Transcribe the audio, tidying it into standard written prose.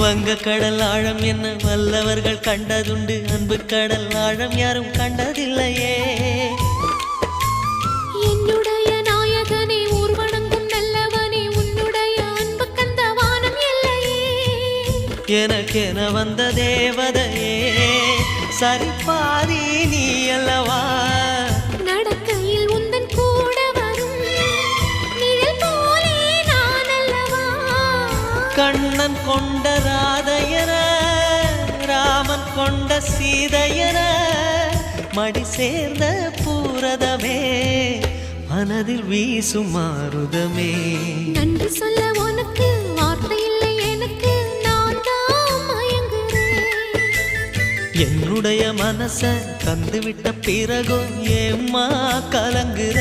வங்க கடல் ஆழம் என்ன வல்லவர்கள் கண்டதுண்டு, அன்பு கடல் ஆழம் யாரும் கண்டதில்லையே. என்னுடைய நாயகனே ஊர்வணங்கும் நல்லவனே, உன்னுடைய அன்பு கந்த வானம் எல்லையே. எனக்கென வந்த தேவதையே சரிபாதி நீ அல்லவா. நடக்கையில் உந்தன் கூட வரும் நிழல் போலே நான் அல்லவா. கண்ணன் கொண்ட ராதையர ராமன் கொண்ட சீதையர மடி சேர்ந்த பூரதமே மனதில் வீசும் மாருதமே. நன்றி சொல்ல உனக்கு வார்த்தை இல்லை எனக்கு, நான் தான் மயங்குறேன். என்னுடைய மனச தந்துவிட்ட பிறகும் ஏம்மா கலங்குற.